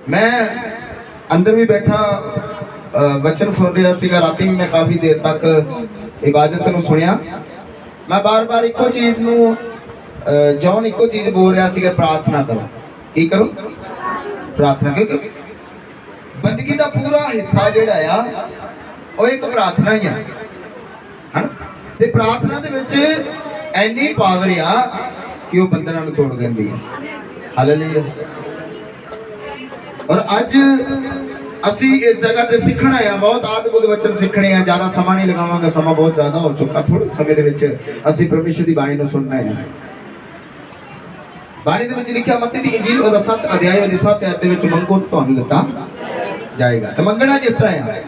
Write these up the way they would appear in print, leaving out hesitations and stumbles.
मैं अंदर भी बैठा वचन सुन रहा सीगा। राती भी मैं काफ़ी देर तक इबादत नूं सुनिया। मैं बार बार इको चीज़ नूं जॉन इको चीज़ बोल रहा सीगा, प्रार्थना करो। की करो? प्रार्थना। क्योंकि बंदगी का पूरा हिस्सा जिहड़ा आ वो एक प्रार्थना ही है। ते प्रार्थना दे विच इन्नी पावर आ कि वो बंधनां नूं तोड़ देंदी है। हालेलुया। और अज असी इस जगह ते सीखना है, बहुत अद्भुत वचन सीखने हैं। ज़्यादा समा नहीं लगावांगा, समा बहुत ज़्यादा हो चुका। थोड़े समय दे विच असी परमेश्वर की बाणी नूं सुनना है। बाणी दे विच लिखिया मत्ती दी इंजील और 7 अध्याय और 7 आयत दे विच मंगो तुहानूं दिता जाएगा। तो मंगना किस तरह है?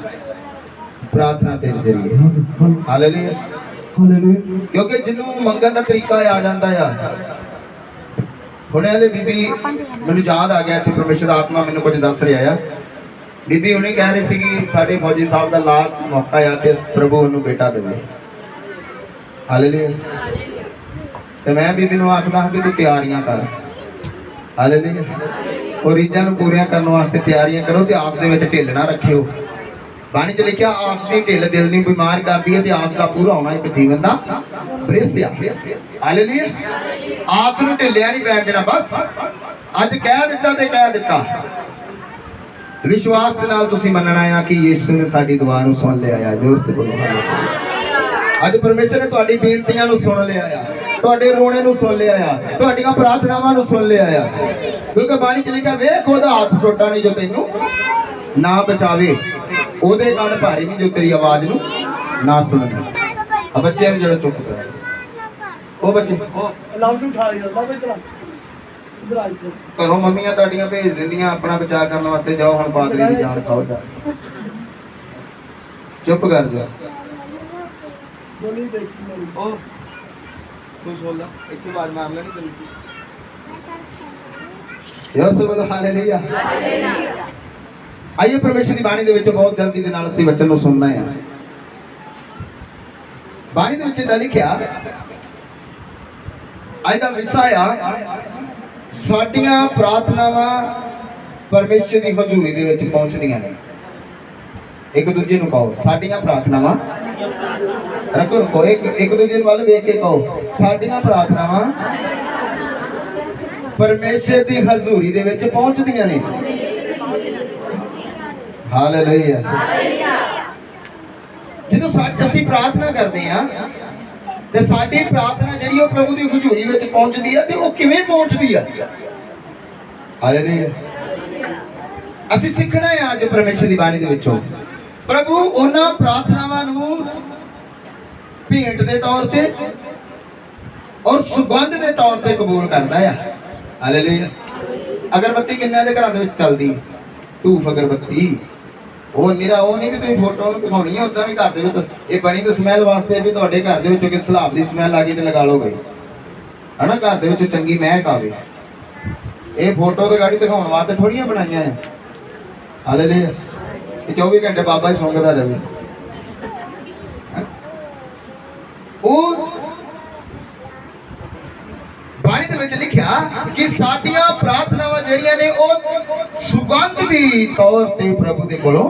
प्रार्थना के जरिए। हालेलुया। क्योंकि जिन्हों मंगन का तरीका आ जाता है। हुणे वाले बीबी मैनूं याद आ गया, परमेश्वर आत्मा मैनूं कुछ दस रहा है। बीबी उन्हें कह रही सी कि साडे फौजी साहब का लास्ट मौका आ कि प्रभु उन्होंने बेटा देवे। हालेलुया। तो मैं बीबी नूं आखदा कि तू तैयारियां कर। हालेलुया। और रीझां नूं पूरियां करने वास्ते तैयारियां करो, तो आस दे विच ढिल ना रखियो। बाणी च लिखिया आस की ढिल दिल नूं बीमार करदी है, ते आस का पूरा होना एक जीवन का दृश्य है। हालेलुया। आस नूं ढिलिया नहीं पैण देना। बस अज कह दिता ते कह दिता। विश्वास के नाल तुसीं मनना है कि यीशु ने साडी दुआ नूं सुन लिया। जोर से बोलो हालेलुया। अज परमेश्वर ने तुहाडी बेनतियां नूं सुन लिया, तुहाडे रोने नूं सुन लिया, तुहाडीआं प्रार्थनावां नूं सुन लिया। क्योंकि बाणी च लिखिया वेख ओहदा हाथ छोटा नहीं जो तैनूं ना बचावे, ओहदे कान भारी नहीं जो तेरी आवाज नूं ना सुने। बच्चे ने जरा चुप कर। ओ बच्चे घरों मम्मियां तुहाडियां भेज दिंदियां अपना बचाव करने वास्ते, जाओ हुण पादरी दी जान खाओ। जा चुप कर जा। ओ तू सुन ला, इत्थे आवाज मार लेनी तेरी। यार से बोलो हालेलुया। आइए परमेश्वर की बाणी दे विच बहुत जल्दी दे नाल असीं वचन नूं सुनना है। बाणी दे विच इदां लिखिया, अज दा विषा आ साडियां प्रार्थनावां परमेश्वर की हजूरी दे विच पहुंचदियां ने। एक दूजे नूं कहो साडियां प्रार्थनावां, रखो रखो एक दूजे वाल वेख के कहो साडियां प्रार्थनावां परमेश्वर की हजूरी दे विच पहुंचदियां ने। हालेलुया। जो असीं प्रार्थना करते हैं ते साडी प्रार्थना जिहड़ी वो प्रभु की हजूरी विच पहुंचदी है, ते वो किवें पहुंचदी है? हालेलुया। असीं सीखना है अज परमेश्वर की बाणी दे विचों प्रभु उन्हां प्रार्थनावां नूं भेंट के तौर पे और सुगंध के तौर पे कबूल करता है। हालेलुया। अगरबत्ती किन्ने दे घरां दे विच चलदी? धूफ अगरबत्ती वो निरा वो नहीं भी तुम फोटो दिखानी है, उदा भी घर दे विच ये बनी तो स्मैल वास्ते भी तुहाडे घर दे विच किस सलाब दी स्मैल आ गई ते लगा लोगे, है ना। घर दे विच चंगी महक आवे। ये फोटो ते गाड़ी दिखाउण वास्ते थोड़ियां बनाईयां है। हालेलुया। 24 घंटे बाबा ही सुंघदा रहे। बाणी दे विच लिखिया कि साडियां प्रार्थनावां जिहड़ियां ने ओ सुगंध दी तौर ते प्रभु दे कोलों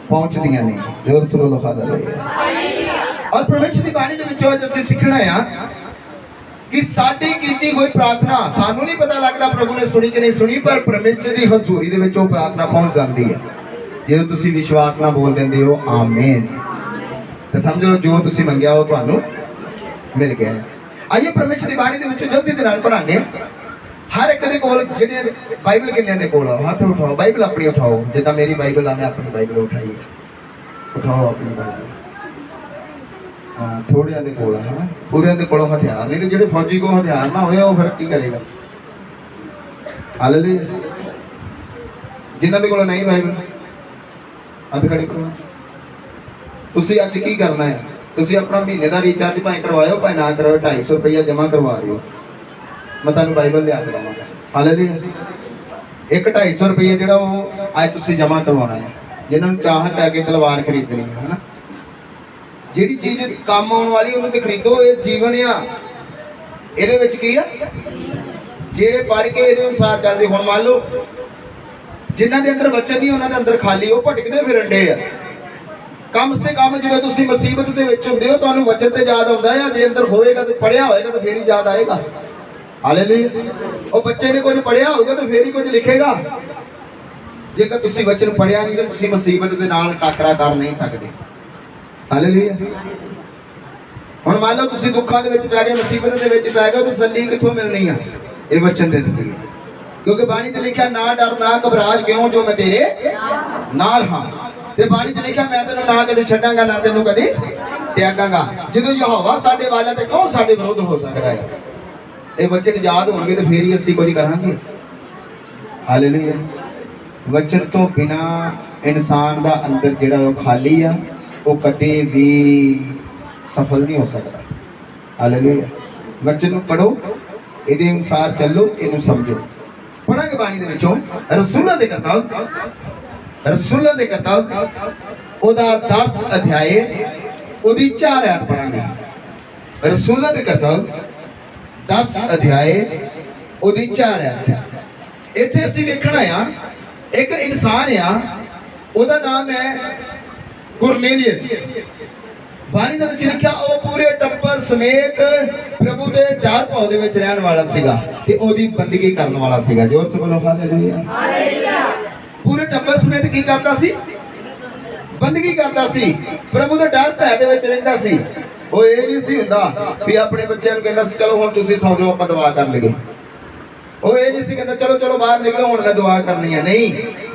पहुंचदियां ने। जोर से बोलो हालेलुया। और परमेश्वर दी बाणी दे विच अज असीं सिੱਖਣਾ है कि साडी कीती कोई प्रार्थना सानू नहीं पता लगता प्रभु ने सुनी कि नहीं सुनी, पर परमेश्वर दी हजूरी दे विच ओ प्रार्थना पहुंच जाती है। जो तुसीं विश्वास नाल बोल दिंदे हो आमीन, तो समझ लो जो तुसीं मंगिया वो तुहानू मिल गया। आइए परमेश्वर की बाणी दे विचों जल्दी दे नाल पढ़ांगे। हर एक दे कोल जिहड़े बाइबल किन्ने दे कोल हाथ उठाओ, बाइबल अपनी उठाओ। जिद्दां मेरी बाइबल आ मैं अपनी बाइबल उठाई, उठाओ अपनी बाइबल। हाँ थोड़ियां दे कोल है, पूरियां दे कोल हथियार नहीं, तो जिहड़े फौजी को हथियार ना होए वो फिर की करेगा? हालेलुया। जिन्हां दे कोल नहीं बाइबल हथ खड़े करो। तुसीं अज की करना है? तुसीं अपना महीने का रिचार्ज भाएं करवाओ भाएं ना करवाओ, 250 रुपया जमा करवा रहे हो, मैं तुहानूं बाइबल लिया के देवांगा। हालेलुया। एक 250 रुपया जिहड़ा वो अज तुसीं जमा करवाना है। जिन्होंने चाहत है कि तलवार खरीदनी है ना, जिहड़ी चीज़ काम आने वाली उन्होंने खरीदो। ये जीवन आ, ये की आ जिहड़े पढ़ के ये अनुसार चलते। हुण मान लो जिन्हां दे अंदर वचन नहीं उन्हां दे अंदर खाली, वो भटकदे फिरन डे आ। कम से कम जो तुसीं मुसीबत दे विच हुंदे हो तुहानूं वचन ते याद आउंदा है, जे अंदर होएगा तो पढ़िया होएगा तो फिर ही याद आएगा। हालेलुया। वो बच्चे ने कुछ पढ़िया होगा तो फिर ही कुछ लिखेगा। जेकर तुसीं वचन पढ़िया नहीं तो तुसीं मुसीबत दे नाल टाकरा कर नहीं सकदे। हालेलुया। हुण मान लो तुसीं दुखां दे विच पै गए, मुसीबत दे विच पै गए, तसल्ली कित्थों मिलनी आ? ये वचन दे सी, क्योंकि बाणी ते लिखिया ना डर ना घबरा क्यों जो मैं तेरे नाल हां। ते बाणी च लिखिया मैं तेनों ना कदे छड्डांगा ना तेनों कदे त्यागांगा। जदों यहोवा साडे वाल है ते कौन साडे विरोध हो सकदा है? ये वचन याद होणगे ते फिर ही असीं कुछ करांगे। हालेलुया। वचन तो बिना इंसान दा अंदर जिहड़ा वो खाली आ, वो कदे भी सफल नहीं हो सकदा। हालेलुया। वचन नूं पढ़ो, इहदे अनुसार चलो, इहनूं समझो। पढ़ांगे बाणी दे विचों रसूलां दे किताब ओदा 10 अध्याय ओदी 4 आयत पढ़ांगे। रसूलां दे किताब 10 अध्याय ओदी 4 आयत। इत्थे असीं वेखना आ एक इंसान आ, ओदा नाम है कुरनेलियस। बाणी दे विच लिखिया ओ पूरे टब्बर समेत प्रभु दे डर भाव दे विच रहण वाला सीगा ते ओदी बंदगी करन वाला सीगा। जोर से बोलो हालेलुया। हालेलुया। पूरे टब्बर समेत की करदा सी? बंदगी करदा सी, प्रभु दे डर भय दे विच रहिंदा सी। ओ ये नहीं सी हुंदा भी अपने बच्चों नूं कहंदा सी चलो हुण तुसीं सौ जाओ आपां दुआ कर लईए। ओ ये नहीं सी कहंदा चलो चलो बाहर निकलो हुण मैं दुआ करनी है। नहीं,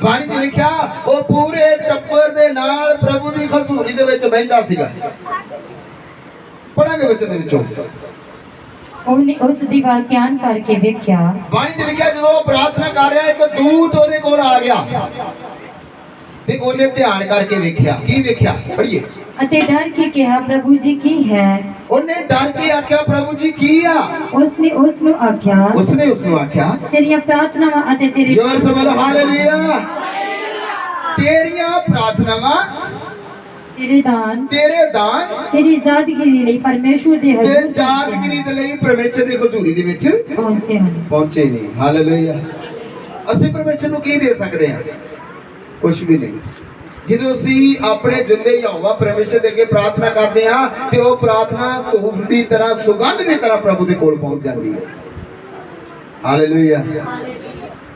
बाणी च लिखिया ओ पूरे टब्बर दे नाल प्रभु दी हजूरी दे विच बहिंदा सीगा। पढ़ांगे वचन दे विचों। ਉਹਨੇ ਉਸ ਦੀ ਵੱਲ ਧਿਆਨ ਕਰਕੇ ਵੇਖਿਆ। ਬਾਣੀ ਚ ਲਿਖਿਆ ਜਦੋਂ ਉਹ ਪ੍ਰਾਰਥਨਾ ਕਰ ਰਿਹਾ ਇੱਕ ਦੂਤ ਉਹਦੇ ਕੋਲ ਆ ਗਿਆ ਤੇ ਉਹਨੇ ਧਿਆਨ ਕਰਕੇ ਵੇਖਿਆ। ਕੀ ਵੇਖਿਆ? ਪੜ੍ਹੀਏ। ਅਤੇ ਡਰ ਕੇ ਕਿਹਾ ਪ੍ਰਭੂ ਜੀ ਕੀ ਹੈ? ਉਹਨੇ ਡਰ ਕੇ ਆਖਿਆ ਪ੍ਰਭੂ ਜੀ ਕੀ ਆ? ਉਸਨੇ ਉਸ ਨੂੰ ਆਖਿਆ ਤੇਰੀਆਂ ਪ੍ਰਾਰਥਨਾਵਾਂ ਅਤੇ ਤੇਰੇ ਜੋਰ ਸੇ ਬੋਲੋ ਹਾਲੇਲੂਇਆ। ਤੇਰੀਆਂ ਪ੍ਰਾਰਥਨਾਵਾਂ तेरे दान तेरी ਜ਼ਾਦਗਿਰੀ ਲਈ ਪਰਮੇਸ਼ਵਰ ਦੇ ਹਜ਼ੂਰ ਤੇ ਜ਼ਾਦਗਿਰੀ ਦੇ ਲਈ ਪਰਮੇਸ਼ਰ ਦੀ ਹਜ਼ੂਰੀ ਦੇ ਵਿੱਚ ਪਹੁੰਚੇ ਨਹੀਂ। ਹਾਲੇਲੂਇਆ। ਅਸੀਂ ਪਰਮੇਸ਼ਰ ਨੂੰ ਕੀ ਦੇ ਸਕਦੇ ਹਾਂ? ਕੁਝ ਵੀ ਨਹੀਂ। ਜਦੋਂ ਅਸੀਂ ਆਪਣੇ ਜਿੰਦੇ ਯਹੋਵਾ ਪਰਮੇਸ਼ਰ ਦੇ ਅੱਗੇ ਪ੍ਰਾਰਥਨਾ ਕਰਦੇ ਹਾਂ ਤੇ ਉਹ ਪ੍ਰਾਰਥਨਾ ਧੂਪ ਦੀ ਤਰ੍ਹਾਂ ਸੁਗੰਧ ਦੀ ਤਰ੍ਹਾਂ ਪ੍ਰਭੂ ਦੇ ਕੋਲ ਪਹੁੰਚ ਜਾਂਦੀ ਹੈ। ਹਾਲੇਲੂਇਆ।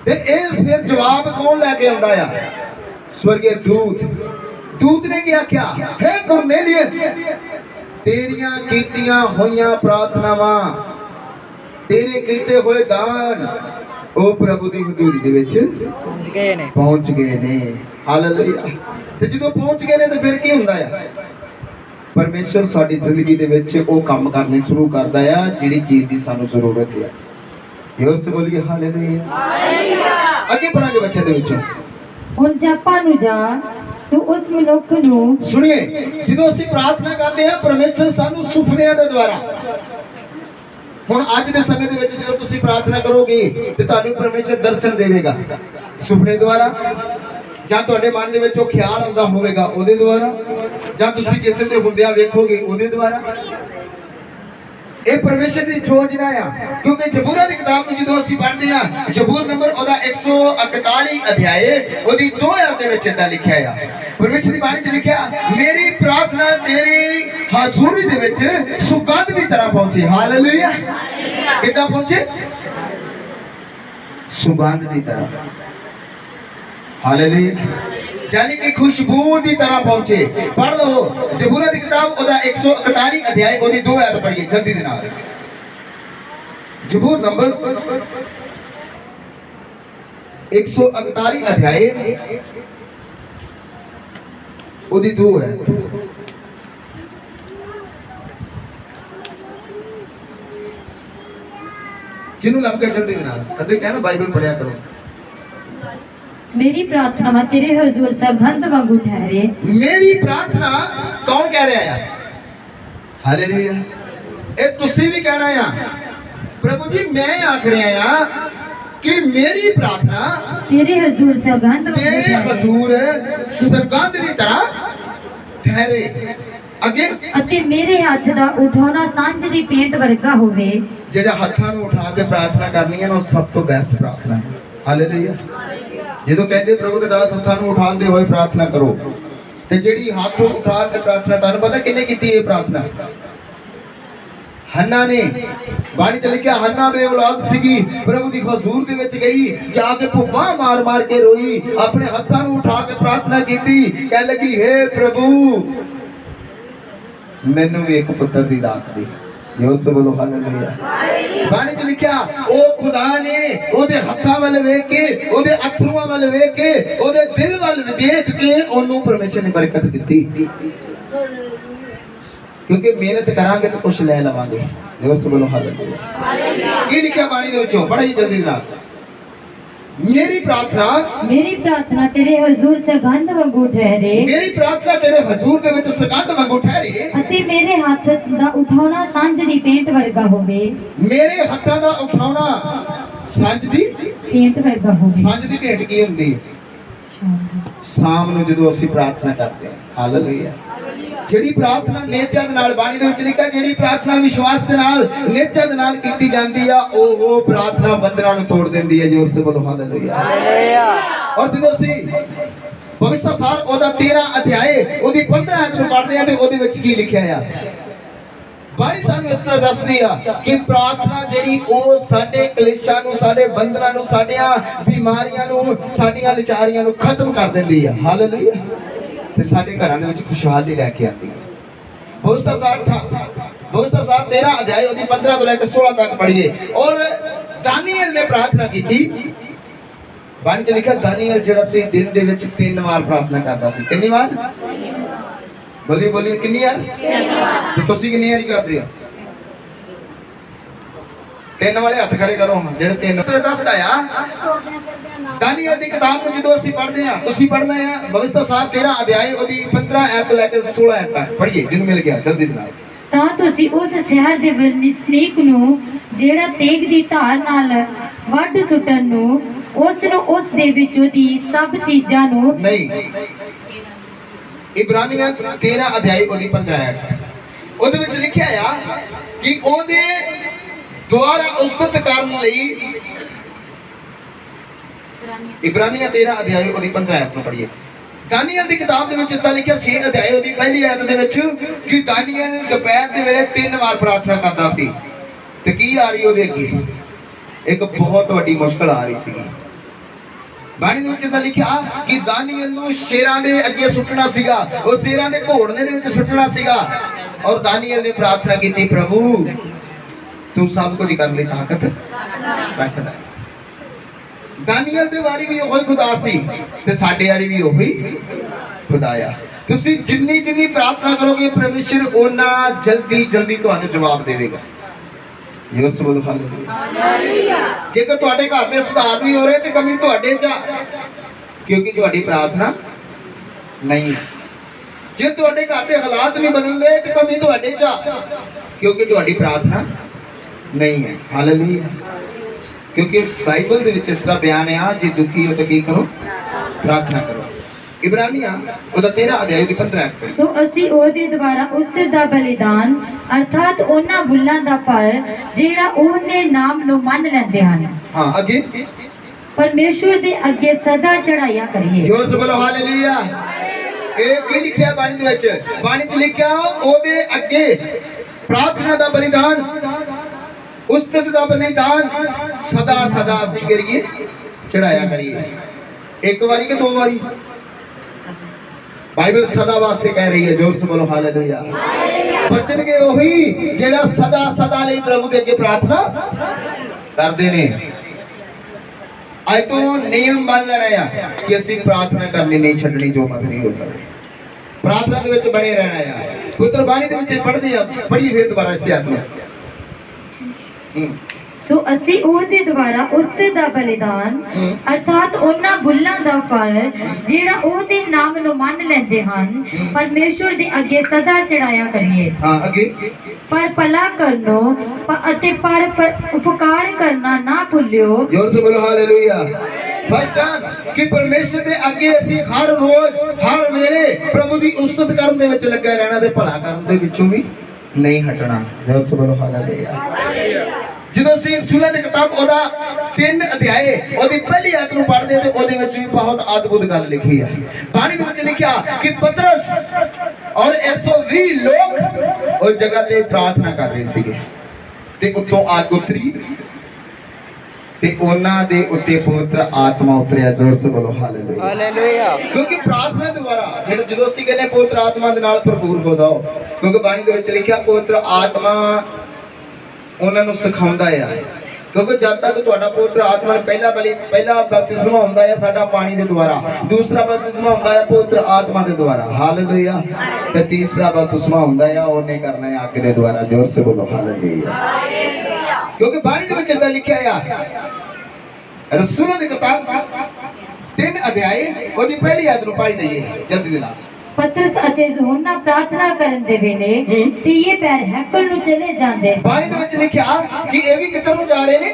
ਤੇ ਇਹ ਫਿਰ ਜਵਾਬ ਕੌਣ ਲੈ ਕੇ ਆਉਂਦਾ ਆ? ਸਵਰਗੀ दूत ने क्या क्या है? कुरनेलियस, तेरियां कीतियां होइयां प्रार्थनावां, तेरे कीते होए दान ओ प्रभु दी हजूरी दे विच पहुंच गए ने। हालेलुया। ते जदों पहुंच गए ने ते फिर की हुंदा है? परमेश्वर साडी जिंदगी दे विच ओ काम करने शुरू करदा है जिहड़ी चीज दी सानू जरूरत है। जोर से बोलिए हालेलुया। हालेलुया। आगे पढ़ांगे बच्चे दे विचों। हुण जापां नूं जा तू उस मनुख नूं सुनिए। ਜਦੋਂ ਅਸੀਂ ਪ੍ਰਾਰਥਨਾ ਕਰਦੇ ਹਾਂ ਪਰਮੇਸ਼ਰ ਸਾਨੂੰ ਸੁਪਨਿਆਂ ਦੇ ਦੁਆਰਾ, ਹੁਣ ਅੱਜ ਦੇ ਸਮੇਂ ਦੇ ਵਿੱਚ ਜਦੋਂ ਤੁਸੀਂ ਪ੍ਰਾਰਥਨਾ ਕਰੋਗੇ ਤੇ ਤੁਹਾਨੂੰ ਪਰਮੇਸ਼ਰ ਦਰਸ਼ਨ ਦੇਵੇਗਾ ਸੁਪਨੇ ਦੁਆਰਾ, ਜਾਂ ਤੁਹਾਡੇ ਮਨ ਦੇ ਵਿੱਚ ਉਹ ਖਿਆਲ ਆਉਂਦਾ ਹੋਵੇਗਾ ਉਹਦੇ ਦੁਆਰਾ, ਜਾਂ ਤੁਸੀਂ ਕਿਸੇ ਤੇ ਹੁੰਦਿਆਂ ਵੇਖੋਗੇ ਉਹਦੇ ਦੁਆਰਾ। ਇਹ ਪਰਮੇਸ਼ਰ ਦੀ ਯੋਜਨਾ ਆ। ਕਿਉਂਕਿ ਜ਼ਬੂਰਾਂ ਦੀ ਕਿਤਾਬ ਨੂੰ ਜਦੋਂ ਅਸੀਂ ਪੜ੍ਹਦੇ ਆ, ਜ਼ਬੂਰ ਨੰਬਰ ਉਹਦਾ 141 ਅਧਿਆਏ ਉਹਦੀ 2 ਆਇਤ ਦੇ ਵਿੱਚ ਇਦਾਂ ਲਿਖਿਆ ਆ। ਪਰਮੇਸ਼ਰ ਦੀ ਬਾਣੀ 'ਚ ਲਿਖਿਆ ਮੇਰੀ ਪ੍ਰਾਰਥਨਾ ਤੇਰੀ ਹਜ਼ੂਰੀ ਦੇ ਵਿੱਚ ਸੁਗੰਧ ਦੀ ਤਰ੍ਹਾਂ ਪਹੁੰਚੇ। ਹਾਲੇਲੂਇਆ। ਕਿੱਦਾਂ ਪਹੁੰਚੇ? ਸੁਗੰਧ ਦੀ ਤਰ੍ਹਾਂ। ਹਾਲੇਲੂਇਆ। यानी कि खुशबू की तरह पहुंचे। पढ़ लो जबूरा की किताब ओदा 141 अध्याय ओदी 2 आयत पढ़िए जल्दी दे नाल। जबूर नंबर 141 अध्याय ओदी 2 आयत। जिन्हों लग गया जल्दी दे नाल कदे कहना बाइबल पढ़िया करो। मेरी प्रार्थना तेरे हजूर सुगंध वांगू ठहरे। मेरी प्रार्थना कौन कह रहा है? हालेलुया। ए तुसी भी कहना है प्रभु जी मैं आख रहा हां कि मेरी प्रार्थना तेरे हजूर सुगंध की तरह ठहरे। अगे अते मेरे हाथ दा उठाना सांझ दी पेंट वर्गा होवे। जेड़ा हत्थां नूं उठा के प्रार्थना करनी है ना सब तो बेस्ट प्रार्थना है। हालेलुया। ਜਦੋਂ ਕਹਿੰਦੇ ਪ੍ਰਭੂ ਦੇ ਦਾਸ ਹੱਥਾਂ ਨੂੰ ਉਠਾਉਂਦੇ ਹੋਏ ਪ੍ਰਾਰਥਨਾ ਕਰੋ, ਤੇ ਜਿਹੜੀ ਹੱਥ ਉਠਾ ਕੇ ਪ੍ਰਾਰਥਨਾ, ਤੁਹਾਨੂੰ ਪਤਾ ਕਿੰਨੇ ਕੀਤੀ ਇਹ ਪ੍ਰਾਰਥਨਾ? हन्ना ने। बाणी च लिखिया हन्ना बे औलाद सीगी, प्रभु दी हजूर दे विच गई, जाके भुब्बा मार मार के रोई, अपने हत्थां नूं उठा के प्रार्थना कीती, कह लगी हे प्रभु मैनू भी एक पुत्र दी दात दे। यूसुफ बोलो हालेलुया। बाणी च लिखिया ओ खुदा ने ओदे हत्थां वल वेख के, ओदे अथरूआं वल वेख के, ओदे दिल वल देख के ओनू परमेश्वर ने बरकत दित्ती, क्योंकि मेहनत करांगे तो कुछ ले लवांगे। यूसुफ बोलो हालेलुया। ये लिखिया बाणी दे विचों, बड़ा ही जल्दी नाल, मेरी प्रार्थना तेरे हुजूर सगंध वांगू ठहरे, मेरी प्रार्थना तेरे हुजूर दे विच सगंध वांगू ठहरे, अते मेरे हत्थ दा उठाउणा सांझ दी पेंट वर्गा होवे, मेरे हत्थां दा उठाउणा सांझ दी पेंट वर्गा होवे। सांझ दी भेंट की हुंदी? शाम ਨੂੰ ਜਦੋਂ ਅਸੀਂ ਪ੍ਰਾਰਥਨਾ ਕਰਦੇ ਹਾਂ। ਹਾਲੇਲੂਇਆ। ਜਿਹੜੀ ਪ੍ਰਾਰਥਨਾ ਨੇਚਾ ਦੇ ਨਾਲ, ਬਾਣੀ ਦੇ ਵਿੱਚ ਲਿਖਿਆ ਜਿਹੜੀ ਪ੍ਰਾਰਥਨਾ ਵਿਸ਼ਵਾਸ ਦੇ ਨਾਲ ਨੇਚਾ ਦੇ ਨਾਲ ਕੀਤੀ ਜਾਂਦੀ ਆ, ਉਹ ਪ੍ਰਾਰਥਨਾ ਬੰਦਰਾਂ ਨੂੰ ਤੋੜ ਦਿੰਦੀ ਹੈ। ਜੋਰ ਸੇ ਬੋਲੋ ਹਾਲੇਲੂਇਆ। ਹਾਲੇਲੂਇਆ। ਔਰ ਜਦੋਂ ਅਸੀਂ ਪਵਿੱਤਰ ਸਾਰ ਉਹਦਾ 13 ਅਧਿਆਏ ਉਹਦੀ 15 ਆਇਤ ਨੂੰ ਪੜ੍ਹਦੇ ਆ ਤੇ ਉਹਦੇ ਵਿੱਚ ਕੀ ਲਿਖਿਆ ਆ? ਬਾਣੀ ਸਾਨੂੰ ਇਸ ਤਰ੍ਹਾਂ ਦੱਸਦੀ ਆ ਕਿ ਪ੍ਰਾਰਥਨਾ ਜਿਹੜੀ ਉਹ ਸਾਡੇ ਕਲੇਸ਼ਾਂ ਨੂੰ, ਸਾਡੇ ਬੰਧਨਾਂ ਨੂੰ, ਸਾਡੀਆਂ ਬਿਮਾਰੀਆਂ ਨੂੰ, ਸਾਡੀਆਂ ਲਾਚਾਰੀਆਂ ਨੂੰ ਖਤਮ ਕਰ ਦਿੰਦੀ ਆ। ਹਾਲੇਲੂਇਆ। ਤੇ ਸਾਡੇ ਘਰਾਂ ਦੇ ਵਿੱਚ ਖੁਸ਼ਹਾਲੀ ਲੈ ਕੇ ਆਉਂਦੀ ਹੈ। ਪਵਿੱਤਰ ਸਾਹਿਬ 13 ਅਧਿਆਏ ਉਹਦੀ 15 ਤੋਂ ਲੈ ਕੇ 16 ਤੱਕ ਪੜ੍ਹੀਏ। ਔਰ ਦਾਨੀਏਲ ਨੇ ਪ੍ਰਾਰਥਨਾ ਕੀਤੀ। ਬਾਣੀ ਚ ਲਿਖਿਆ ਦਾਨੀਏਲ ਜਿਹੜਾ ਸੀ ਦਿਨ ਦੇ ਵਿੱਚ 3 ਵਾਰ ਪ੍ਰਾਰਥਨਾ ਕਰਦਾ ਸੀ। ਕਿੰਨੀ ਵਾਰ? ਬੋਲੀ ਕਿੰਨੀ ਵਾਰ? ਤੇ ਤੁਸੀਂ ਕਿੰਨੀ ਵਾਰੀ ਕਰਦੇ ਹੋ? 3 ਵਾਲੇ ਹੱਥ ਖੜੇ ਕਰੋ ਜਿਹੜੇ 3 ਦੱਸਦਾ ਆ। ਦਾਨੀਏਲ ਦੀ ਕਿਤਾਬ ਨੂੰ ਜਦੋਂ ਅਸੀਂ ਪੜ੍ਹਦੇ ਆ, ਤੁਸੀਂ ਪੜ੍ਹਨਾ ਆ ਪਵਿੱਤਰ ਸਾਹਿਬ 13 ਅਧਿਆਏ ਉਹਦੀ 15 ਐਤ ਲੈ ਕੇ 16 ਐਤ ਤੱਕ ਪੜ੍ਹੀਏ, ਜਿਹਨੂੰ ਮਿਲ ਗਿਆ ਜਲਦੀ ਨਾਲ। ਤਾਂ ਤੁਸੀਂ ਉਸ ਸ਼ਹਿਰ ਦੇ ਵਸਨੀਕ ਨੂੰ ਜਿਹੜਾ ਤੇਗ ਦੀ ਧਾਰ ਨਾਲ ਵੱਢ ਸੁੱਟਣ ਨੂੰ, ਉਸ ਨੂੰ ਉਸ ਦੇ ਵਿੱਚੋਂ ਦੀ ਸਭ ਚੀਜ਼ਾਂ ਨੂੰ ਨਹੀਂ, ਇਬਰਾਨੀਆਂ 13 ਅਧਿਆਏ ਉਹਦੀ 15 ਐਤ ਉਹਦੇ ਵਿੱਚ ਲਿਖਿਆ ਆ ਕਿ ਉਹਦੇ ਦੁਆਰਾ ਉਸਤਤ ਕਰਨ ਲਈ। ਇਬਰਾਨੀਆਂ 13 ਅਧਿਆਏ ਉਹਦੀ 15 ਐਤ ਨੂੰ ਪੜ੍ਹੀਏ। ਦਾਨੀਏਲ ਦੀ ਕਿਤਾਬ ਦੇ ਵਿੱਚ ਇਦਾਂ ਲਿਖਿਆ 6 ਅਧਿਆਏ ਉਹਦੀ ਪਹਿਲੀ ਐਤ ਦੇ ਵਿੱਚ ਕਿ ਦਾਨੀਏਲ ਦੁਪਹਿਰ ਦੇ ਵੇਲੇ 3 ਵਾਰ ਪ੍ਰਾਰਥਨਾ ਕਰਦਾ ਸੀ। ਤੇ ਕੀ ਆ ਰਹੀ ਉਹਦੇ ਅੱਗੇ? ਇੱਕ ਬਹੁਤ ਵੱਡੀ ਮੁਸ਼ਕਲ ਆ ਰਹੀ ਸੀ। ਬਾਣੀ ਦੇ ਵਿੱਚ ਇਦਾਂ ਲਿਖਿਆ ਕਿ ਦਾਨੀਏਲ ਨੂੰ ਸ਼ੇਰਾਂ ਦੇ ਅੱਗੇ ਸੁੱਟਣਾ ਸੀਗਾ, ਉਹ ਸ਼ੇਰਾਂ ਦੇ ਘੋੜਨੇ ਦੇ ਵਿੱਚ ਸੁੱਟਣਾ ਸੀਗਾ। ਔਰ ਦਾਨੀਏਲ ਨੇ ਪ੍ਰਾਰਥਨਾ ਕੀਤੀ, ਪ੍ਰਭੂ ਤੂੰ ਸਭ ਕੁਝ ਕਰਨ ਲਈ ਤਾਕਤ ਰੱਖਦਾ। ਦਾਨੀਏਲ ਦੇ ਵਾਰੀ ਵੀ ਉਹੀ ਖੁਦਾ ਸੀ ਤੇ ਸਾਡੇ ਵਾਰੀ ਵੀ ਉਹੀ ਖੁਦਾ ਆ। ਤੁਸੀਂ ਜਿੰਨੀ ਪ੍ਰਾਰਥਨਾ ਕਰੋਗੇ ਪਰਮੇਸ਼ਰ ਉਹਨਾਂ ਜਲਦੀ ਤੁਹਾਨੂੰ ਜਵਾਬ ਦੇਵੇਗਾ। ਯੂਸੁਫ ਬੋਲੋ ਹਾਲੇਲੂਇਆ। ਜੇਕਰ ਤੁਹਾਡੇ ਘਰ ਦੇ ਸੁਧਾਰ ਨਹੀਂ ਹੋ ਰਹੇ ਤੇ ਕਮੀ ਤੁਹਾਡੇ 'ਚ, ਕਿਉਂਕਿ ਤੁਹਾਡੀ ਪ੍ਰਾਰਥਨਾ ਨਹੀਂ। ਜੇ ਤੁਹਾਡੇ ਘਰ ਦੇ ਹਾਲਾਤ ਨਹੀਂ ਬਦਲ ਰਹੇ ਤੇ ਕਮੀ ਤੁਹਾਡੇ 'ਚ, ਕਿਉਂਕਿ ਤੁਹਾਡੀ ਪ੍ਰਾਰਥਨਾ ਨਹੀਂ ਹੈ। ਹਾਲੇਲੂਇਆ। क्योंकि बाइबल दे विच इस तरह बयान है, जे दुखी हो तो की करो? प्रार्थना करो। इब्रानियां ਉਹਦਾ 13 ਅਧਿਆਇ ਦੀ 15 ਐਤ। ਸੋ ਅਸੀਂ ਉਹਦੇ ਦੁਆਰਾ ਉਸ ਦਾ ਬਲੀਦਾਨ ਅਰਥਾਤ ਉਹਨਾਂ ਬੁੱਲਾਂ ਦਾ ਫਲ ਜਿਹੜਾ ਉਹਨੇ ਨਾਮ ਨੂੰ ਮੰਨ ਲੈਂਦੇ ਹਨ, ਹਾਂ ਅੱਗੇ ਪਰਮੇਸ਼ਵਰ ਦੇ ਅੱਗੇ ਸਦਾ ਚੜਾਇਆ ਕਰੀਏ। ਜੋਰ ਸੇ ਬੋਲੋ ਹਾਲੇਲੂਇਆ। ਇਹ ਕੀ ਲਿਖਿਆ ਬਾਣੀ ਦੇ ਵਿੱਚ? ਬਾਣੀ 'ਚ ਲਿਖਿਆ ਉਹਦੇ ਅੱਗੇ ਪ੍ਰਾਰਥਨਾ ਦਾ ਬਲੀਦਾਨ, ਉਸਤਤ ਦਾ ਬਲੀਦਾਨ ਸਦਾ ਅਸੀਂ ਕਰੀਏ, ਚੜਾਇਆ ਕਰੀਏ। ਇੱਕ ਵਾਰੀ ਕਿ 2 ਵਾਰੀ? ਬਾਈਬਲ ਸਦਾ ਵਾਸਤੇ ਕਹਿ ਰਹੀ ਹੈ। ਜੋਰ ਸੇ ਬੋਲੋ ਹਾਲੇਲੂਇਆ। ਬਚਣਗੇ ਉਹੀ ਜਿਹੜਾ ਸਦਾ ਲਈ ਪ੍ਰਭੂ ਦੇ ਅੱਗੇ ਪ੍ਰਾਰਥਨਾ ਕਰਦੇ ਨੇ। ਅੱਜ ਤੋਂ ਨਿਯਮ ਮੰਨ ਲੈਣਾ ਆ ਕਿ ਅਸੀਂ ਪ੍ਰਾਰਥਨਾ ਕਰਨੀ ਨਹੀਂ ਛੱਡਣੀ, ਜੋ ਮਰਜ਼ੀ ਹੋ ਜਾਵੇ ਪ੍ਰਾਰਥਨਾ ਦੇ ਵਿੱਚ ਬਣੇ ਰਹਿਣਾ ਆ। ਪਵਿੱਤਰ ਬਾਣੀ ਦੇ ਵਿੱਚ ਪੜ੍ਹਦੇ ਆ, ਪੜ੍ਹੀਏ ਫਿਰ ਦੁਬਾਰਾ ਇਸ ਆਇਤ ਨੂੰ। ਸੋ ਅਸੀਂ ਉਹਦੇ ਦੁਆਰਾ ਉਸਤੇ ਦਾ ਬਲੀਦਾਨ ਅਰਥਾਤ ਉਹਨਾਂ ਬੁੱਲਾਂ ਦਾ ਫਲ ਜਿਹੜਾ ਉਹਦੇ ਨਾਮ ਨੂੰ ਮੰਨ ਲੈਂਦੇ ਹਨ, ਪਰਮੇਸ਼ਵਰ ਦੇ ਅੱਗੇ ਸਦਾ ਚੜਾਇਆ ਕਰੀਏ। ਹਾਂ ਅੱਗੇ। ਪਰ ਭਲਾ ਕਰਨੋ ਅਤੇ ਪਰ ਉਪਕਾਰ ਕਰਨਾ ਨਾ ਭੁੱਲਿਓ। ਜੋਰ ਸੇ ਬੋਲੋ ਹਾਲੇਲੂਇਆ। ਫਸਟ ਕਿ ਪਰਮੇਸ਼ਰ ਦੇ ਅੱਗੇ ਅਸੀਂ ਹਰ ਰੋਜ਼ ਹਰ ਵੇਲੇ ਪ੍ਰਭੂ ਦੀ ਉਸਤਤ ਕਰਨ ਦੇ ਵਿੱਚ ਲੱਗਾ ਰਹਿਣਾ ਤੇ ਭਲਾ ਕਰਨ ਦੇ ਵਿੱਚੋਂ ਵੀ ਨਹੀਂ ਹਟਣਾ। ਜੋਰ ਸੇ ਬੋਲੋ ਹਾਲੇਲੂਇਆ। ਜਦੋਂ ਅਸੀਂ ਸੂਰਜ ਦੀ ਕਿਤਾਬ ਉਹਦਾ 3 ਅਧਿਆਏ ਉਹਦੀ ਪਹਿਲੀ ਆਇਤ ਨੂੰ ਪੜ੍ਹਦੇ ਤੇ ਉਹਦੇ ਵਿੱਚ ਵੀ ਬਹੁਤ ਅਦਭੁਤ ਗੱਲ ਲਿਖੀ ਹੈ। ਬਾਣੀ ਦੇ ਵਿੱਚ ਲਿਖਿਆ ਕਿ ਪਤਰਸ ਔਰ 120 ਲੋਕ ਉਸ ਜਗ੍ਹਾ ਤੇ ਪ੍ਰਾਰਥਨਾ ਕਰ ਰਹੇ ਸੀਗੇ ਤੇ ਉੱਤੋਂ ਅੱਗ ਉਤਰੀ ਤੇ ਉਹਨਾਂ ਦੇ ਉੱਤੇ ਪਵਿੱਤਰ ਆਤਮਾ ਉਤਰਿਆ। ਜ਼ੋਰ ਸੇ ਬੋਲੋ ਹਾਲੇਲੂਇਆ ਹਾਲੇਲੂਇਆ। ਕਿਉਂਕਿ ਪ੍ਰਾਰਥਨਾ ਦੁਆਰਾ ਜਦੋਂ ਅਸੀਂ ਕਹਿੰਦੇ ਪਵਿੱਤਰ ਆਤਮਾ ਦੇ ਨਾਲ ਭਰਪੂਰ ਹੋ ਜਾਓ, ਕਿਉਂਕਿ ਬਾਣੀ ਦੇ ਵਿੱਚ ਲਿਖਿਆ ਪਵਿੱਤਰ ਆਤਮਾ ਉਹਨਾਂ ਨੂੰ ਸਿਖਾਉਂਦਾ ਆ। ਕਿਉਂਕਿ ਜਦ ਤੱਕ ਤੁਹਾਡਾ ਪਵਿੱਤਰ ਆਤਮਾ ਪਹਿਲਾ ਬਪਤਿਸਮਾ ਹੁੰਦਾ ਹੈ ਸਾਡਾ ਪਾਣੀ ਦੇ ਦੁਆਰਾ, ਦੂਸਰਾ ਬਪਤਿਸਮਾ ਹੁੰਦਾ ਹੈ ਪਵਿੱਤਰ ਆਤਮਾ ਦੇ ਦੁਆਰਾ ਹਾਲੇਲੂਇਆ, ਤੇ ਤੀਸਰਾ ਬਪਤਿਸਮਾ ਹੁੰਦਾ ਹੈ ਉਹਨੇ ਕਰਨਾ ਹੈ ਅੱਗ ਦੇ ਦੁਆਰਾ। ਜ਼ੋਰ ਸੇ ਬੋਲੋ ਹਾਲੇਲੂਇਆ। ਕਿਉਂਕਿ ਬਾਣੀ ਦੇ ਵਿੱਚ ਇਦਾਂ ਲਿਖਿਆ ਆ, ਰਸੂਲਾਂ ਦੀ ਕਿਤਾਬ 3 ਅਧਿਆਏ ਉਹਦੀ ਪਹਿਲੀ ਆਇਤ ਨੂੰ ਪੜ੍ਹ ਦਈਏ ਜਲਦੀ ਦੇ ਨਾਲ। ਪਤਰਸ ਅਤੇ ਯਹੋਨਾ ਪ੍ਰਾਰਥਨਾ ਕਰਨ ਦੇ ਵੇਲੇ ਤੀਏ ਪੈਰ ਹੈਕਲ ਨੂੰ ਚਲੇ ਜਾਂਦੇ ਸਨ। ਬਾਣੀ ਦੇ ਵਿੱਚ ਲਿਖਿਆ ਕਿ ਇਹ ਵੀ ਕਿੱਧਰ ਨੂੰ ਜਾ ਰਹੇ ਨੇ,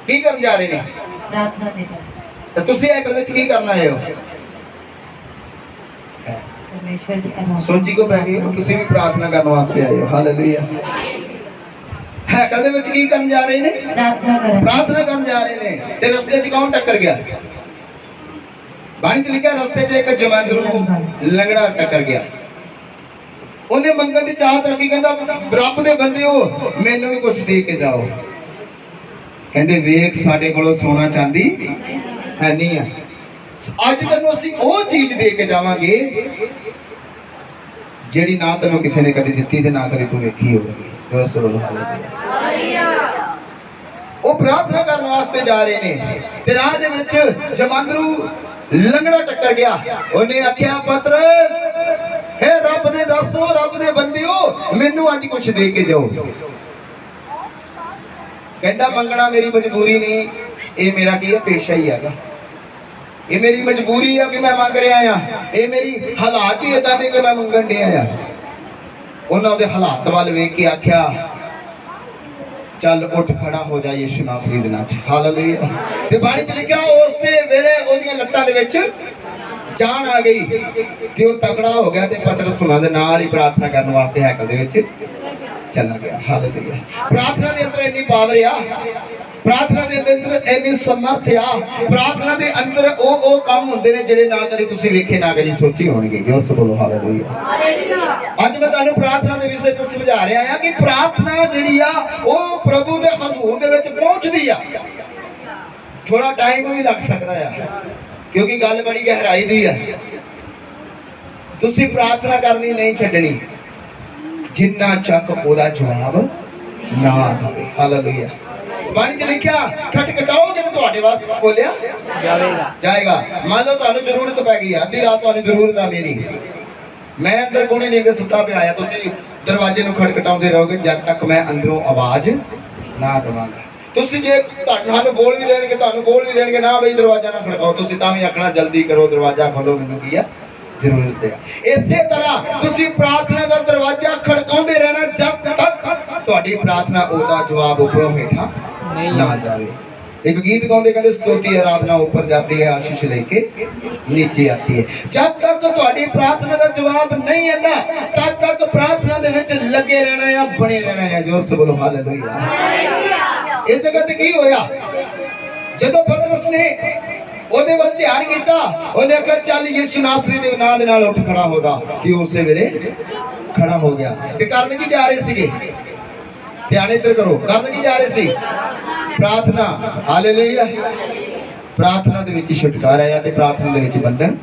ਕੀ ਕਰਨ ਜਾ ਰਹੇ ਨੇ? ਪ੍ਰਾਰਥਨਾ ਦੇ ਤੇ ਤੁਸੀਂ ਹੈਕਲ ਵਿੱਚ ਕੀ ਕਰਨ ਆਏ ਹੋ? ਪਰਮੇਸ਼ਵਰ ਦੀ ਅਰਾਧਨਾ। ਸੋਚੀ ਕੋ ਪੈ ਗਏ ਹੋ, ਤੁਸੀਂ ਵੀ ਪ੍ਰਾਰਥਨਾ ਕਰਨ ਵਾਸਤੇ ਆਏ ਹੋ। ਹਾਲੇਲੂਇਆ। ਹੈਕਲ ਦੇ ਵਿੱਚ ਕੀ ਕਰਨ ਜਾ ਰਹੇ ਨੇ? ਪ੍ਰਾਰਥਨਾ ਕਰਨ ਜਾ ਰਹੇ ਨੇ। ਤੇ ਰਸਤੇ 'ਚ ਕੌਣ ਟੱਕਰ ਗਿਆ? ਬਾਣੀ 'ਚ ਲਿਖਿਆ ਰਸਤੇ 'ਚ ਇੱਕ ਜਮਾਂਦਰੂ ਲੰਗੜਾ ਟੱਕਰ ਗਿਆ। ਉਹਨੇ ਮੰਗਣ ਦੀ ਚਾਹਤ ਰੱਖੀ, ਕਹਿੰਦਾ ਰੱਬ ਦੇ ਬੰਦਿਓ ਮੈਨੂੰ ਵੀ ਕੁਝ ਦੇ ਕੇ ਜਾਓ। ਕਹਿੰਦੇ ਵੇਖ ਸਾਡੇ ਕੋਲੋਂ ਸੋਨਾ ਚਾਂਦੀ ਹੈ ਨਹੀਂ ਆ, ਅੱਜ ਤੈਨੂੰ ਅਸੀਂ ਉਹ ਚੀਜ਼ ਦੇ ਕੇ ਜਾਵਾਂਗੇ ਜਿਹੜੀ ਨਾ ਤੈਨੂੰ ਕਿਸੇ ਨੇ ਕਦੇ ਦਿੱਤੀ ਤੇ ਨਾ ਕਦੇ ਤੂੰ ਵੇਖੀ ਹੋਵੇਗੀ। ਉਹ ਪ੍ਰਾਰਥਨਾ ਕਰਨ ਵਾਸਤੇ ਜਾ ਰਹੇ ਨੇ ਤੇ ਰਾਹ ਦੇ ਵਿੱਚ ਜਮਾਂਦਰੂ ਲੰਗੜਾ ਟੱਕਰ ਗਿਆ। ਉਹਨੇ ਆਖਿਆ ਪਤਰਸ, ਹੈ ਰੱਬ ਦੇ ਦੱਸੋ, ਰੱਬ ਦੇ ਬੰਦਿਓ ਮੈਨੂੰ ਅੱਜ ਕੁਝ ਦੇ ਕੇ ਜਾਓ। ਕਹਿੰਦਾ ਮੰਗਣਾ ਮੇਰੀ ਮਜਬੂਰੀ ਨਹੀਂ, ਇਹ ਮੇਰਾ ਕੀ ਹੈ ਪੇਸ਼ਾ ਹੀ ਹੈਗਾ। ਇਹ ਮੇਰੀ ਮਜਬੂਰੀ ਆ ਕਿ ਮੈਂ ਮੰਗ ਰਿਹਾ ਆ, ਇਹ ਮੇਰੀ ਹਾਲਾਤ ਹੀ ਇਦਾਂ ਦੇ ਕਿ ਮੈਂ ਮੰਗਣ ਡਿਆ ਆ। ਉਹਨਾਂ ਉਹਦੇ ਹਾਲਾਤ ਵੱਲ ਵੇਖ ਕੇ ਆਖਿਆ ਚੱਲ ਉੱਠ ਖੜਾ ਹੋ ਜਾ ਯਿਸੂ ਨਾਸਰੀ ਦੇ ਨਾਮ 'ਚ। ਹਾਲੇਲੂਇਆ। ਤੇ ਬਾਣੀ 'ਚ ਲਿਖਿਆ ਉਸੇ ਵੇਲੇ ਉਹਦੀਆਂ ਲੱਤਾਂ ਦੇ ਵਿੱਚ ਜਾਨ ਆ ਗਈ ਤੇ ਉਹ ਤਕੜਾ ਹੋ ਗਿਆ ਤੇ ਪਤਰਸ ਉਹਨਾਂ ਦੇ ਨਾਲ ਹੀ ਪ੍ਰਾਰਥਨਾ ਕਰਨ ਵਾਸਤੇ ਹੈਕਲ ਦੇ ਵਿੱਚ ਚਲਾ ਗਿਆ। ਹਾਲੇਲੂਇਆ। ਪ੍ਰਾਰਥਨਾ ਦੇ ਅੰਦਰ ਇੰਨੀ ਪਾਵਰ ਆ, ਪ੍ਰਾਰਥਨਾ ਦੇ ਅੰਦਰ ਇੰਨੀ ਸਮਰਥ ਆ, ਪ੍ਰਾਰਥਨਾ ਦੇ ਅੰਦਰ ਉਹ ਕੰਮ ਹੁੰਦੇ ਨੇ ਜਿਹੜੇ ਨਾ ਕਦੇ ਤੁਸੀਂ ਵੇਖੇ ਨਾ ਕਦੇ ਸੋਚੇ ਹੋਣਗੇ। ਜੋ ਸਭ ਬੋਲੋ ਹਾਲੇਲੂਇਆ। ਅੱਜ ਮੈਂ ਤੁਹਾਨੂੰ ਪ੍ਰਾਰਥਨਾ ਦੇ ਵਿਸ਼ੇ 'ਚ ਸਮਝਾ ਰਿਹਾ ਆ ਕਿ ਪ੍ਰਾਰਥਨਾ ਜਿਹੜੀ ਆ ਉਹ ਪ੍ਰਭੂ ਦੇ ਹਜ਼ੂਰ ਦੇ ਵਿੱਚ ਪਹੁੰਚਦੀ ਆ। ਥੋੜਾ ਟਾਈਮ ਵੀ ਲੱਗ ਸਕਦਾ ਆ ਕਿਉਂਕਿ ਗੱਲ ਬੜੀ ਗਹਿਰਾਈ ਦੀ ਆ। ਤੁਸੀਂ ਪ੍ਰਾਰਥਨਾ ਕਰਨੀ ਨਹੀਂ ਛੱਡਣੀ ਜਿੰਨਾ ਚੱਕ ਉਹਦਾ ਜਵਾਬ ਨਾ ਆ ਜਾਵੇ। ਹਾਲੇਲੂਇਆ। ਬਾਣੀ 'ਚ ਲਿਖਿਆ ਖਟਖਟਾਓਗੇ ਤਾਂ ਤੁਹਾਡੇ ਵਾਸਤੇ ਖੋਲਿਆ ਜਾਏਗਾ। ਮੰਨ ਲਓ ਤੁਹਾਨੂੰ ਜ਼ਰੂਰਤ ਪੈ ਗਈ, ਅੱਧੀ ਰਾਤ ਤੁਹਾਨੂੰ ਜ਼ਰੂਰਤ ਆ ਮੇਰੀ, ਮੈਂ ਅੰਦਰ ਕੋਣੇ ਨੀਂਦ ਸੁੱਤਾ ਪਿਆ ਆ, ਤੁਸੀਂ ਦਰਵਾਜ਼ੇ ਨੂੰ ਖਟਖਟਾਉਂਦੇ ਰਹੋਗੇ ਜਦ ਤੱਕ ਮੈਂ ਅੰਦਰੋਂ ਆਵਾਜ਼ ਨਾ ਦਵਾਂਗਾ। ਤੁਸੀਂ ਜੇ ਤੁਹਾਨੂੰ ਬੋਲ ਵੀ ਦੇਣਗੇ ਨਾ ਬਈ ਦਰਵਾਜ਼ਾ ਨਾ ਖੜਕਾਓ, ਤੁਸੀਂ ਤਾਂ ਵੀ ਆਖਣਾ ਜਲਦੀ ਕਰੋ ਦਰਵਾਜ਼ਾ ਖੋਲੋ, ਮੈਨੂੰ ਕੀ ਆ ਜ਼ਰੂਰਤ ਹੈ। ਇਸੇ ਤਰ੍ਹਾਂ ਤੁਸੀਂ ਪ੍ਰਾਰਥਨਾ ਦਾ ਦਰਵਾਜ਼ਾ ਖੜਕਾਉਂਦੇ ਰਹਿਣਾ ਜਦ ਤੱਕ ਤੁਹਾਡੀ ਪ੍ਰਾਰਥਨਾ ਉਹਦਾ ਜਵਾਬ ਉੱਪਰੋਂ ਹੇਠਾਂ ਨਾ ਜਾਵੇ। एक गीत गाते कहते स्तुति आराधना ऊपर जाती है, आशीष लेके नीचे आती है। जब तक तुम्हारी प्रार्थना का जवाब नहीं आता तब तक प्रार्थना दे विच लगे रहना या बने रहना है। जोर से बोलो हालेलुया। इस जगह ते की होया जदों पतरस ने ओदे वल ध्यान कीता, ओने आखिया चल यीशु नासरी दे नाम दे नाल उठ खड़ा होगा कि उसे वेले खड़ा हो गया। ते करन की जा रहे सीगे, ध्यान इधर करो, करन की जा रहे सी प्रार्थना। हालेलुया। प्रार्थना दे विच छुटकारा है ते प्रार्थना दे विच बंधन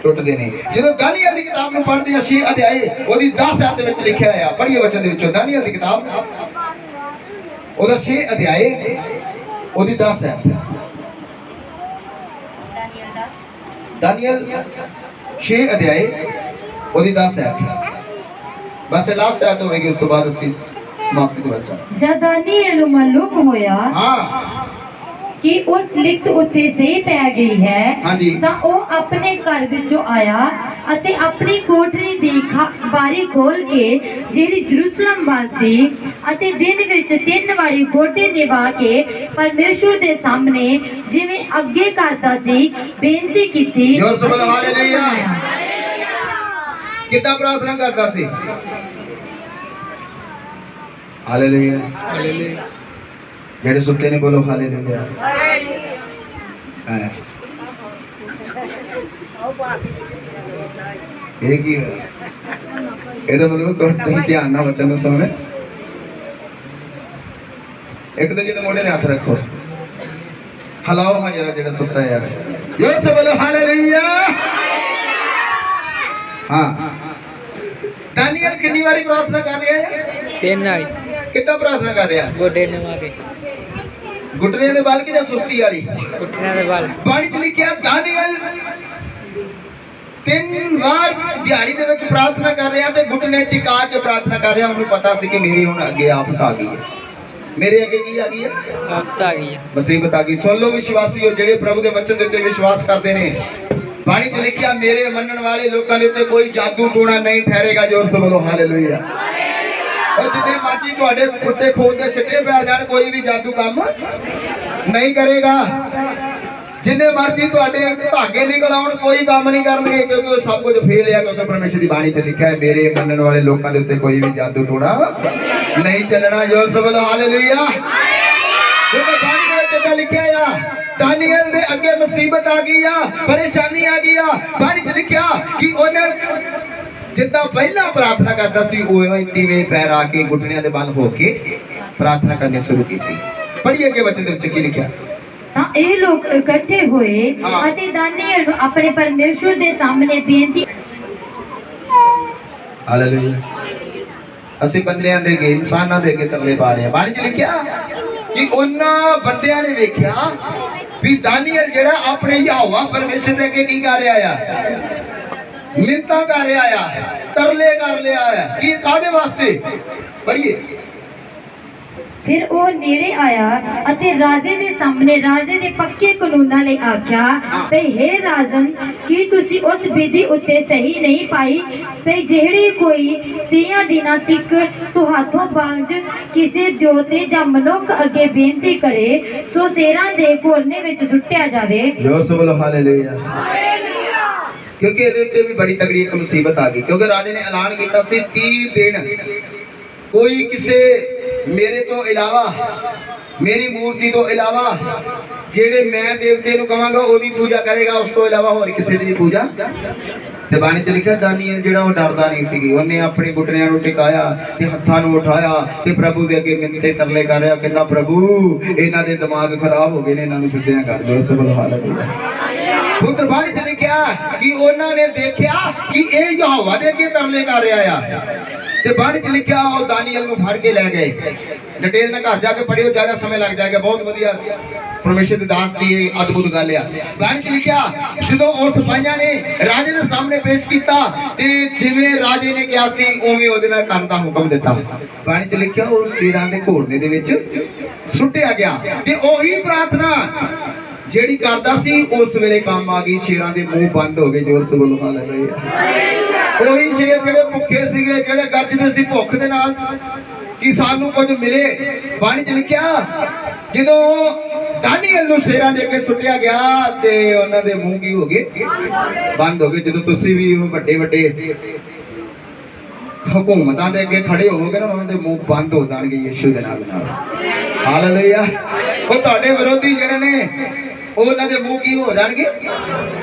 टुटदे ने। जदों दानियल दी किताब नूं पढ़दे हां 6 अध्याय ओदी 10 आयत दे विच लिखिया है, पढ़िए वचन दे विचों दानियल दी किताब ओदा 6 अध्याय ओदी 10 आयत। दानियल 6 अध्याय ओदी 10 आयत। बस लास्ट आयत होगी, उस तो बाद ਅਸੀਂ समाप्ति ਦੇ ਵਿੱਚ। जब दानियल ਨੂੰ ਮਾਲੂਮ ਹੋਇਆ कि उस लिखत उत्ते सही पै गई है ਤਾਂ ਉਹ ਆਪਣੇ ਘਰ ਵਿੱਚੋਂ ਆਇਆ ਅਤੇ ਆਪਣੀ ਕੋਠੜੀ ਦੀ ਬਾਰੀ ਖੋਲ ਕੇ ਜਿਹੜੀ ਜਰੂਸਲਮ ਵੱਲ ਸੀ ਅਤੇ ਦਿਨ ਵਿੱਚ 3 ਵਾਰੀ ਗੋਡੇ ਨਿਵਾ ਕੇ ਪਰਮੇਸ਼ਵਰ ਦੇ ਸਾਹਮਣੇ ਜਿਵੇਂ ਅੱਗੇ ਕਰਦਾ ਸੀ ਬੇਨਤੀ ਕੀਤੀ। ਜੋਰ ਸੇ ਬੋਲੋ ਹਾਲੇਲੂਇਆ। ਕਿੱਦਾਂ ਪ੍ਰਾਰਥਨਾ ਕਰਦਾ ਸੀ? हालेलुया। हालेलुया। जेड़े सुते ने बोलो हालेलुया। हाँ। एक ही ये तो बोलो तो ध्यान ना बच्चों को सुनने एक दूसरे के मोड़े ने हाथ रखो हलाओ हाँ जरा जेड़ा सुता है यार जोर से बोलो हालेलुया। हाँ दानियल कितनी बारी प्रार्थना कर रहा है? 3 आई कितना प्रार्थना कर रहा है? गोडे ने मांगे घुटने दे बाल की या सुस्ती वाली उठने दे बाल बाणी च लिखिया दानियल 3 बार दिहाड़ी दे विच प्रार्थना कर रहा ते घुटने टिका के प्रार्थना कर रहा। उन्हें पता सी कि मेरी हुण अगे आफत आ गई है मेरे अगे की आ गई है आफत आ गई है मुसीबत आ गई। सुन लो विश्वासियों जेड़े प्रभु दे वचन दे उत्ते विश्वास करते ने बाणी च लिखिया मेरे मनन वाले लोकां दे उत्ते कोई जादू टोना नहीं ठहरेगा। जोर से बोलो हालेलुया। और जितने मर्जी तुहाडे कुत्ते खोल के सिੱਟੇ पै जाण कोई भी जादू काम नहीं करेगा। जिन्ने मर्जी तुहाडे धागे निकल आउण कोई काम नहीं करनगे क्योंकि वो सब कुछ फेल है क्योंकि परमेश्वर दी बाणी च लिखा है मेरे मनन वाले लोकां दे उत्ते कोई भी जादू टोना नहीं चलना। जोर से बोलो हालेलुया। क्योंकि बाणी दे उत्ते लिखा है दानियल दे अगे मुसीबत आ गई आ परेशानी आ गई आ बाणी च लिखा कि ओने जिद्दां पहला प्रार्थना करता सी उवें तिवें पैर आके घुटनियां दे बल होके प्रार्थना करनी शुरू की। पढ़िए अगे वचन दे विच की लिखा ਤਾਂ ਇਹ ਲੋਕ ਇਕੱਠੇ ਹੋਏ ਅਤੇ ਦਾਨੀਏਲ ਨੂੰ ਆਪਣੇ ਪਰਮੇਸ਼ਵਰ ਦੇ ਸਾਹਮਣੇ ਬੇਨਤੀ ਹਾਲੇਲੂਇਆ। ਅਸੀਂ ਬੰਦਿਆਂ ਦੇ ਅੱਗੇ ਇਨਸਾਨਾਂ ਦੇ ਅੱਗੇ ਤਰਲੇ ਪਾ ਰਹੇ ਹਾਂ। ਬਾਣੀ ਚ ਲਿਖਿਆ ਕਿ ਉਹਨਾਂ ਬੰਦਿਆਂ ਨੇ ਵੇਖਿਆ ਵੀ ਦਾਨੀਏਲ ਜਿਹੜਾ ਆਪਣੇ ਯਹੋਵਾ ਪਰਮੇਸ਼ਰ ਦੇ ਅੱਗੇ ਕੀ ਕਰ ਰਿਹਾ ਆ ਮਿੰਨਤਾਂ ਕਰ ਰਿਹਾ ਆ ਤਰਲੇ ਕਰ ਰਿਹਾ ਆ ਕੀ ਕਾਹਦੇ ਵਾਸਤੇ ਪੜ੍ਹੀਏ। ਫਿਰ ਉਹ ਨੇੜੇ ਆਇਆ ਅਤੇ ਰਾਜੇ ਦੇ ਸਾਹਮਣੇ ਰਾਜੇ ਦੇ ਪੱਕੇ ਕਾਨੂੰਨਾਂ ਲਈ ਆਖਿਆ ਭਈ ਹੇ ਰਾਜਨ ਕੀ ਤੁਸੀਂ ਉਸ ਵਿਧੀ ਉੱਤੇ ਸਹੀ ਨਹੀਂ ਪਾਈ ਭਈ ਜਿਹੜੀ ਕੋਈ 30 ਦਿਨਾਂ ਤੱਕ ਤੁਹਾਥੋਂ ਬਾਝ ਕਿਸੇ ਦਿਓਤੇ ਜਾਂ ਮਨੁੱਖ ਅੱਗੇ ਬੇਨਤੀ ਕਰੇ ਸੋ ਸ਼ੇਰਾਂ ਦੇ ਘੋਰਨੇ ਵਿੱਚ ਸੁੱਟਿਆ ਜਾਵੇ। ਜੋ ਸੋ ਬੋਲੋ ਹਾਲੇਲੂਇਆ। क्योंकि ये भी बड़ी तगड़ी एक मुसीबत आ गई क्योंकि राजे ने ऐलान किया 30 दिन कोई किसे मेरे तो इलावा मेरी मूर्ति तो इलावा जेड़े मैं देवते नु कहांगा ओदी पूजा करेगा उस तो इलावा होर किसी दी पूजा ते बाणी च लिखिया दानियल जेड़ा वो डरदा नहीं सी ओने अपने घुटनियां नु टिकाया ते हत्थां नु उठाया ते प्रभु दे अगे मिन्नते तरले कर रहा कहंदा प्रभु इन्हां दे दिमाग खराब हो गए ने इन्हां नु सिद्धियां कर दो। सब हालेलुया। पुत्र बाणी च लिखिया कि उन्हां ने देखिया कि ए यहोवा दे अगे तरले कर रहा आ ते बाणी च लिखिया और दानियल नु फड़ के ले गए। डिटेल ना घर जाके पढ़ियो ज्यादा समय लग जाएगा। बहुत वधिया परमेश्वर दे दास दी अद्भुत गल आ। बाणी च लिखिया जदों उस सिपाहियां ने राजे दे सामने पेश कीता ते जिवें राजे ने कहा सी उवें ओदे नाल करन दा हुक्म दिता। बाणी च लिखिया उस सिरां दे घोड़ने दे विच सुट्टिया गया ते ओही प्रार्थना जेड़ी करदा सी उस वेले काम आ गई। शेरां दे मुंह बंद हो गए। जोर से बोलो हालेलुया। ओही शेर जेड़े भुखे सीगे जेड़े गरजदे सी भुख दे नाल कि सानू कुछ मिले। बाणी च लिखिया जदों दानियल नूं शेरां दे अगे सुट्टिया गया ते उन्हां दे मुंह की हो गए बंद हो गए। जदों तुसीं भी वड्डे वड्डे हुकूमतां दे अगे खड़े होवोगे ना उन्हां दे मुंह बंद हो जाणगे यीशु दे नाम नाल। हालेलुया। ਉਹ ਤੁਹਾਡੇ ਵਿਰੋਧੀ ਜਿਹੜੇ ਨੇ ਉਹਨਾਂ ਦੇ ਮੂੰਹ ਕੀ ਹੋ ਜਾਣਗੇ